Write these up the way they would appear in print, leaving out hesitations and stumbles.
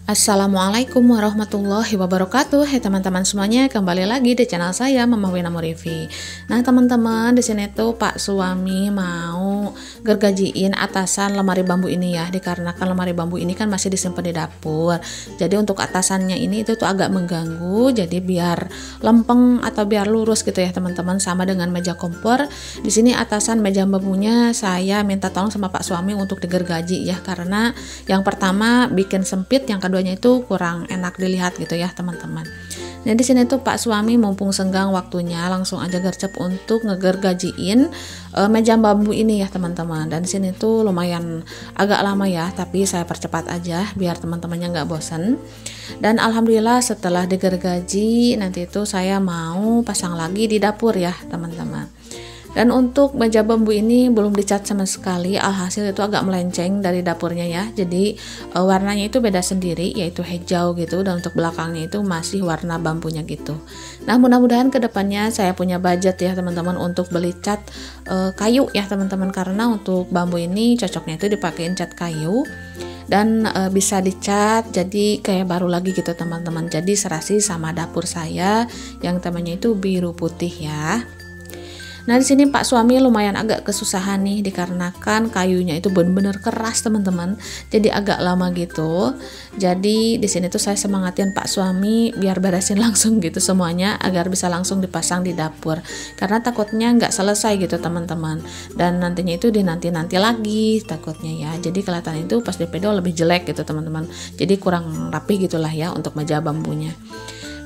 Assalamualaikum warahmatullahi wabarakatuh. Hai teman-teman semuanya, kembali lagi di channel saya Mama Wina Murifi. Nah teman-teman, di sini tuh Pak suami mau gergajiin atasan lemari bambu ini ya, dikarenakan lemari bambu ini kan masih disimpan di dapur. Jadi untuk atasannya ini itu tuh agak mengganggu. Jadi biar lempeng atau biar lurus gitu ya teman-teman, sama dengan meja kompor. Di sini atasan meja bambunya saya minta tolong sama Pak suami untuk digergaji ya, karena yang pertama bikin sempit, yang kedua itu kurang enak dilihat gitu ya teman-teman. Nah di sini tuh Pak suami mumpung senggang waktunya langsung aja gercep untuk ngegergajiin meja bambu ini ya teman-teman. Dan di sini tuh lumayan agak lama ya, tapi saya percepat aja biar teman-temannya nggak bosen. Dan alhamdulillah setelah digergaji nanti itu saya mau pasang lagi di dapur ya teman-teman. Dan untuk meja bambu ini belum dicat sama sekali, alhasil itu agak melenceng dari dapurnya ya. Jadi warnanya itu beda sendiri, yaitu hijau gitu, dan untuk belakangnya itu masih warna bambunya gitu. Nah mudah-mudahan kedepannya saya punya budget ya teman-teman untuk beli cat kayu ya teman-teman, karena untuk bambu ini cocoknya itu dipakein cat kayu dan bisa dicat jadi kayak baru lagi gitu teman-teman. Jadi serasi sama dapur saya yang temanya itu biru putih ya. Nah di sini Pak suami lumayan agak kesusahan nih, dikarenakan kayunya itu bener-bener keras teman-teman, jadi agak lama gitu. Jadi di sini tuh saya semangatin Pak suami biar beresin langsung gitu semuanya agar bisa langsung dipasang di dapur, karena takutnya nggak selesai gitu teman-teman, dan nantinya itu dinanti-nanti lagi takutnya ya. Jadi kelihatan itu pas di video lebih jelek gitu teman-teman, jadi kurang rapi gitulah ya untuk meja bambunya.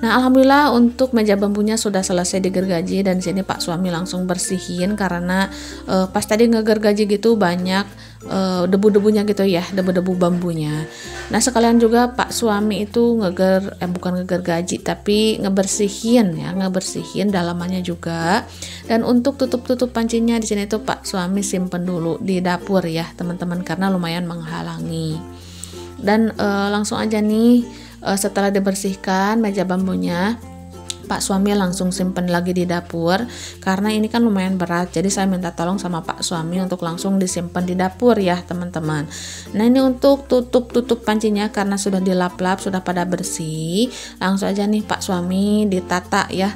Nah alhamdulillah untuk meja bambunya sudah selesai digergaji, dan di sini Pak suami langsung bersihin karena pas tadi ngegergaji gitu banyak debu-debunya gitu ya, debu-debu bambunya. Nah sekalian juga Pak suami itu bukan ngegergaji tapi ngebersihin ya, ngebersihin dalamannya juga. Dan untuk tutup-tutup pancinya di sini tuh Pak suami simpen dulu di dapur ya teman-teman, karena lumayan menghalangi. Dan langsung aja nih setelah dibersihkan meja bambunya, Pak suami langsung simpen lagi di dapur karena ini kan lumayan berat. Jadi saya minta tolong sama Pak suami untuk langsung disimpan di dapur ya teman-teman. Nah ini untuk tutup pancinya karena sudah dilap-lap, sudah pada bersih. Langsung aja nih Pak suami ditata ya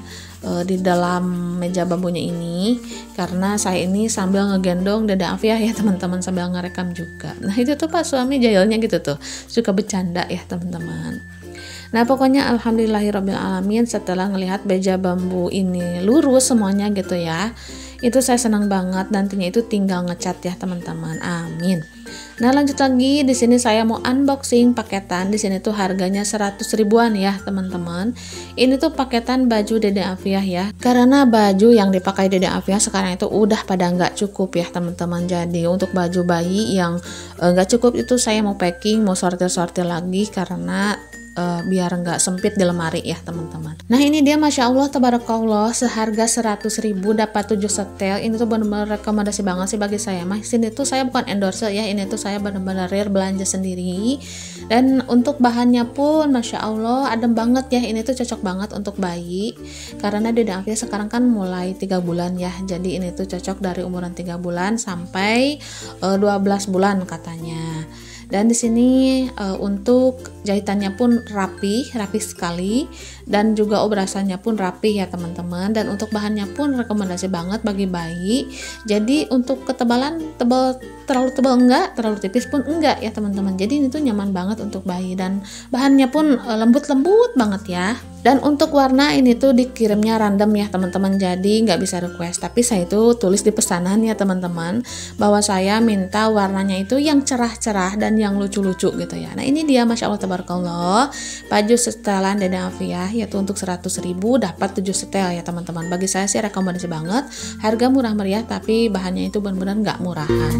di dalam meja bambunya ini, karena saya ini sambil ngegendong Dede Afiah ya teman-teman, sambil ngerekam juga. Nah itu tuh Pak suami jahilnya gitu tuh, suka bercanda ya teman-teman. Nah pokoknya alhamdulillahirobbilalamin, setelah ngelihat meja bambu ini lurus semuanya gitu ya, itu saya senang banget. Nantinya itu tinggal ngecat ya teman-teman, amin. Nah lanjut lagi, di sini saya mau unboxing paketan. Di sini tuh harganya 100 ribuan ya teman-teman. Ini tuh paketan baju Dede Afiah ya, karena baju yang dipakai Dede Afiah sekarang itu udah pada nggak cukup ya teman-teman. Jadi untuk baju bayi yang nggak cukup itu saya mau packing, mau sortir-sortir lagi karena biar nggak sempit di lemari ya teman-teman. Nah ini dia Masya Allah tabarakallah, seharga 100 ribu dapat 7 setel. Ini tuh bener-bener rekomendasi banget sih bagi saya. Sini tuh saya bukan endorse ya, ini tuh saya bener-bener real belanja sendiri. Dan untuk bahannya pun Masya Allah adem banget ya. Ini tuh cocok banget untuk bayi, karena Dede Afiah sekarang kan mulai 3 bulan ya. Jadi ini tuh cocok dari umuran 3 bulan sampai 12 bulan katanya. Dan di sini untuk jahitannya pun rapi sekali, dan juga obrasannya pun rapi ya teman-teman. Dan untuk bahannya pun rekomendasi banget bagi bayi. Jadi untuk ketebalan terlalu tebal enggak, terlalu tipis pun enggak ya teman-teman. Jadi ini tuh nyaman banget untuk bayi, dan bahannya pun lembut-lembut banget ya. Dan untuk warna ini tuh dikirimnya random ya teman-teman, jadi nggak bisa request. Tapi saya itu tulis di pesanan ya teman-teman, bahwa saya minta warnanya itu yang cerah-cerah dan yang lucu-lucu gitu ya. Nah ini dia Masya Allah tabarakallah, baju setelan Dede Afiah, yaitu untuk 100 ribu dapat 7 setel ya teman-teman. Bagi saya sih rekomendasi banget, harga murah meriah tapi bahannya itu benar-benar nggak murahan.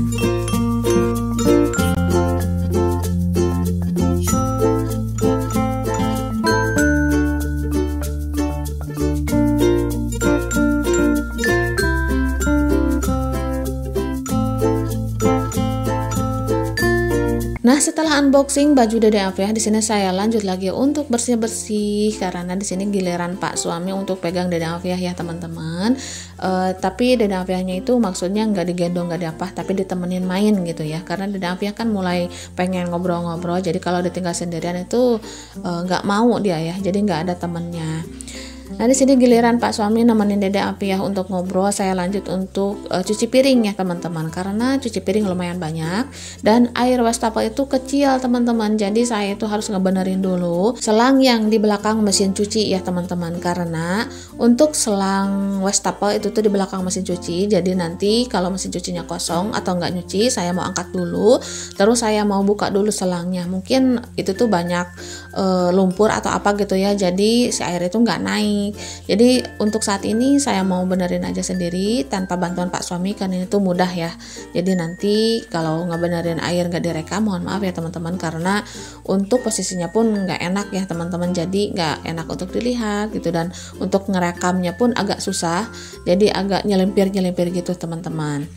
Nah setelah setelah unboxing baju Dede Afiah, di sini saya lanjut lagi untuk bersih-bersih karena di sini giliran Pak suami untuk pegang Dede Afiah ya teman-teman. Tapi Dede Afiahnya itu maksudnya nggak digendong, nggak diapa, tapi ditemenin main gitu ya. Karena Dede Afiah kan mulai pengen ngobrol-ngobrol, jadi kalau ditinggal sendirian itu nggak mau dia ya, jadi nggak ada temennya. Nah di sini giliran Pak suami nemenin Dede Afiah untuk ngobrol, saya lanjut untuk cuci piring ya teman-teman, karena cuci piring lumayan banyak dan air wastafel itu kecil teman-teman, jadi saya itu harus ngebenerin dulu selang yang di belakang mesin cuci ya teman-teman, karena untuk selang wastafel itu tuh di belakang mesin cuci, jadi nanti kalau mesin cucinya kosong atau nggak nyuci, saya mau angkat dulu, terus saya mau buka dulu selangnya, mungkin itu tuh banyak lumpur atau apa gitu ya, jadi si air itu nggak naik. Jadi untuk saat ini saya mau benerin aja sendiri tanpa bantuan Pak suami, karena ini tuh mudah ya. Jadi nanti kalau nggak benerin air nggak direkam, mohon maaf ya teman-teman, karena untuk posisinya pun nggak enak ya teman-teman, jadi nggak enak untuk dilihat gitu, dan untuk ngerekamnya pun agak susah, jadi agak nyelimpir gitu teman-teman.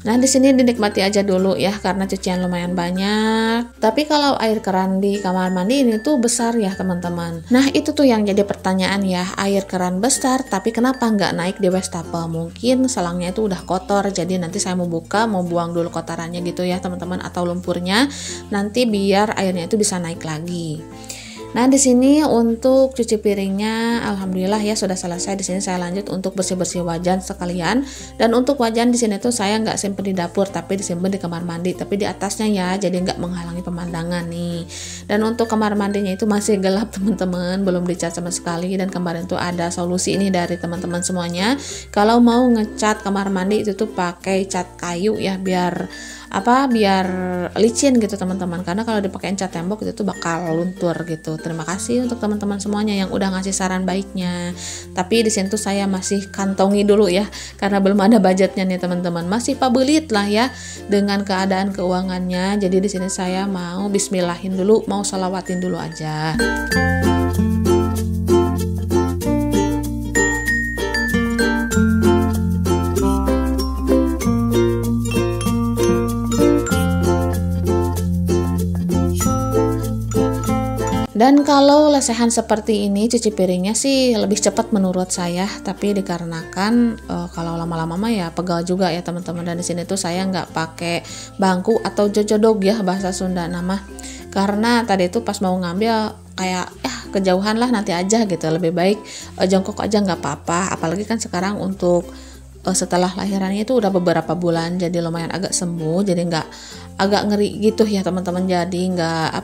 Nah di sini dinikmati aja dulu ya karena cucian lumayan banyak. Tapi kalau air keran di kamar mandi ini tuh besar ya teman-teman. Nah itu tuh yang jadi pertanyaan ya, air keran besar tapi kenapa nggak naik di wastafel? Mungkin selangnya itu udah kotor, jadi nanti saya mau buka, mau buang dulu kotorannya gitu ya teman-teman, atau lumpurnya, nanti biar airnya itu bisa naik lagi. Nah di sini untuk cuci piringnya alhamdulillah ya sudah selesai. Di sini saya lanjut untuk bersih-bersih wajan sekalian, dan untuk wajan di sini tuh saya nggak simpen di dapur tapi disimpan di kamar mandi, tapi di atasnya ya, jadi nggak menghalangi pemandangan nih. Dan untuk kamar mandinya itu masih gelap teman-teman, belum dicat sama sekali, dan kemarin tuh ada solusi ini dari teman-teman semuanya, kalau mau ngecat kamar mandi itu tuh pakai cat kayu ya, biar licin gitu teman-teman, karena kalau dipakein cat tembok itu tuh bakal luntur gitu. Terima kasih untuk teman-teman semuanya yang udah ngasih saran baiknya. Tapi di sini tuh saya masih kantongi dulu ya, karena belum ada budgetnya nih teman-teman, masih pabelit lah ya dengan keadaan keuangannya. Jadi di sini saya mau bismillahin dulu, mau sholawatin dulu aja. Dan kalau lesehan seperti ini cuci piringnya sih lebih cepat menurut saya, tapi dikarenakan kalau lama-lama mah ya pegal juga ya teman-teman. Dan di sini tuh saya nggak pakai bangku atau jojodog ya bahasa Sunda nama, karena tadi itu pas mau ngambil kayak kejauhan lah, nanti aja gitu, lebih baik jongkok aja nggak apa-apa. Apalagi kan sekarang untuk setelah lahirannya itu udah beberapa bulan, jadi lumayan agak sembuh, jadi nggak agak ngeri gitu ya teman-teman, jadi nggak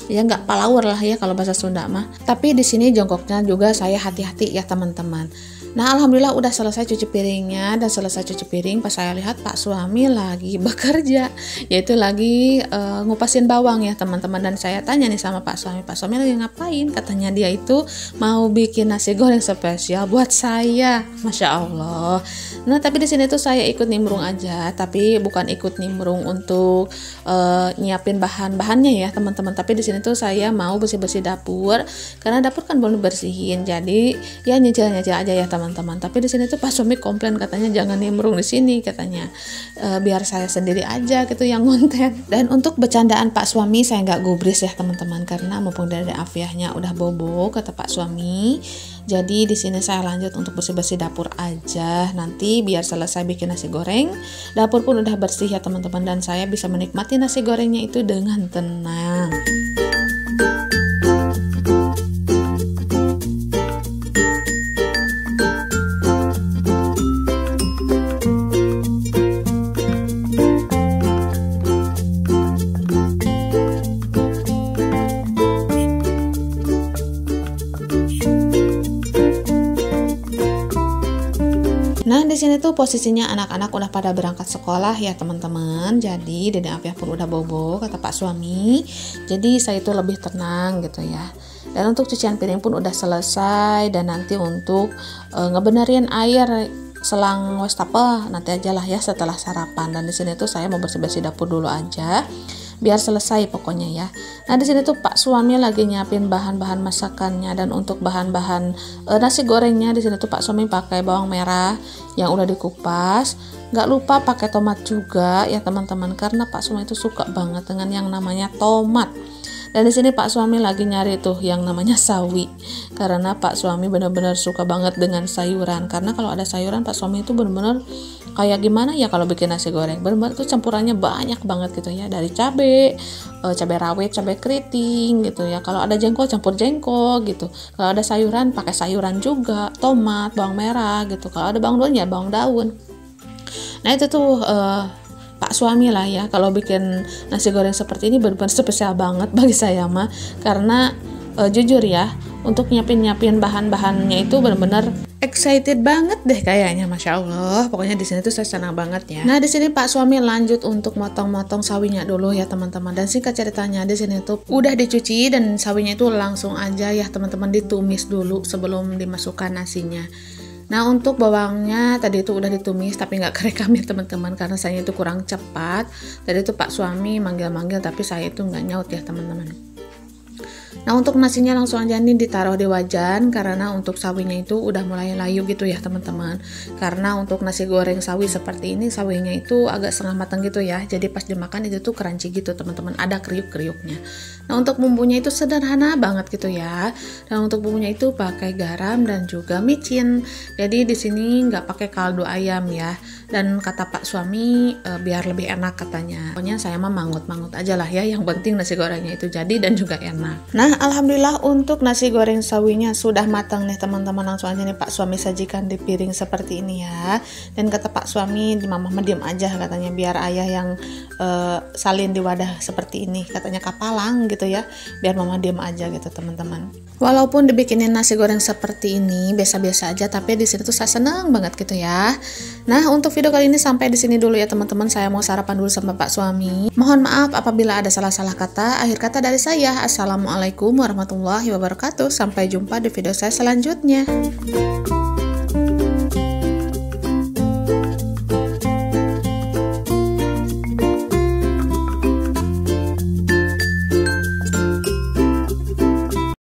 ya nggak palawar lah ya kalau bahasa Sunda mah. Tapi di sini jongkoknya juga saya hati-hati ya teman-teman. Nah alhamdulillah udah selesai cuci piringnya, dan selesai cuci piring pas saya lihat Pak suami lagi bekerja, yaitu lagi ngupasin bawang ya teman-teman. Dan saya tanya nih sama Pak suami lagi ngapain? Katanya dia itu mau bikin nasi goreng spesial buat saya, masya Allah. Nah tapi di sini tuh saya ikut nimbrung aja, tapi bukan ikut nimbrung untuk nyiapin bahan-bahannya ya teman-teman. Tapi di sini tuh saya mau bersih-bersih dapur, karena dapur kan belum dibersihin, jadi ya nyicil-nyicil aja ya teman-teman. Tapi di sini tuh Pak suami komplain, katanya jangan nimbrung di sini, katanya biar saya sendiri aja gitu yang ngonten. Dan untuk bercandaan Pak suami saya nggak gubris ya teman-teman, karena mumpung Dede Afiahnya udah bobo kata Pak suami. Jadi di sini saya lanjut untuk bersih-bersih dapur aja. Nanti biar selesai bikin nasi goreng, dapur pun udah bersih ya teman-teman, dan saya bisa menikmati nasi gorengnya itu dengan tenang. Nah di sini tuh posisinya anak-anak udah pada berangkat sekolah ya teman-teman. Jadi Dede Afiah pun udah bobo kata Pak suami. Jadi saya itu lebih tenang gitu ya. Dan untuk cucian piring pun udah selesai, dan nanti untuk ngebenerin air selang wastafel nanti aja lah ya setelah sarapan. Dan di sini tuh saya mau bersih-bersih dapur dulu aja. biar selesai pokoknya ya. Nah di sini tuh Pak suami lagi nyiapin bahan-bahan masakannya, dan untuk bahan-bahan nasi gorengnya di sini tuh Pak suami pakai bawang merah yang udah dikupas. Nggak lupa pakai tomat juga ya teman-teman, karena Pak suami itu suka banget dengan yang namanya tomat. Dan di sini Pak suami lagi nyari tuh yang namanya sawi, karena Pak suami benar-benar suka banget dengan sayuran. Karena kalau ada sayuran Pak suami itu benar-benar kayak gimana ya kalau bikin nasi goreng, benar-benar tuh campurannya banyak banget gitu ya, dari cabai rawit, cabai keriting gitu ya. Kalau ada jengkol campur jengkol gitu. Kalau ada sayuran pakai sayuran juga, tomat, bawang merah gitu. Kalau ada bawang daun ya bawang daun. Nah itu tuh Pak suami lah ya, kalau bikin nasi goreng seperti ini benar-benar spesial banget bagi saya mah, karena jujur ya, untuk nyiapin bahan-bahannya itu benar-benar excited banget deh kayaknya, masya Allah. Pokoknya di sini tuh saya senang banget ya. Nah di sini Pak suami lanjut untuk motong-motong sawinya dulu ya teman-teman. Dan singkat ceritanya di sini tuh udah dicuci dan sawinya itu langsung aja ya teman-teman ditumis dulu sebelum dimasukkan nasinya. Nah untuk bawangnya tadi itu udah ditumis tapi nggak kerekam ya teman-teman, karena saya itu kurang cepat. Tadi itu Pak suami manggil-manggil tapi saya itu nggak nyaut ya teman-teman. Nah untuk nasinya langsung aja nih ditaruh di wajan, karena untuk sawinya itu udah mulai layu gitu ya teman-teman. Karena untuk nasi goreng sawi seperti ini, sawinya itu agak setengah matang gitu ya, jadi pas dimakan itu tuh crunchy gitu teman-teman, ada kriuk-kriuknya. Nah untuk bumbunya itu sederhana banget gitu ya. Dan untuk bumbunya itu pakai garam dan juga micin. Jadi di sini nggak pakai kaldu ayam ya. Dan kata Pak suami biar lebih enak katanya. Pokoknya saya mah mangut-mangut aja lah ya, yang penting nasi gorengnya itu jadi dan juga enak. Nah alhamdulillah untuk nasi goreng sawinya sudah matang nih teman-teman. Langsung aja nih Pak suami sajikan di piring seperti ini ya. Dan kata Pak suami, di mama diam aja katanya, biar ayah yang salin di wadah seperti ini, katanya kapalang gitu ya, biar mama diam aja gitu teman-teman. Walaupun dibikinin nasi goreng seperti ini biasa-biasa aja, tapi di sini tuh saya seneng banget gitu ya. Nah untuk video kali ini sampai di sini dulu ya teman-teman. Saya mau sarapan dulu sama Pak suami. Mohon maaf apabila ada salah-salah kata. Akhir kata dari saya, assalamualaikum warahmatullahi wabarakatuh. Sampai jumpa di video saya selanjutnya.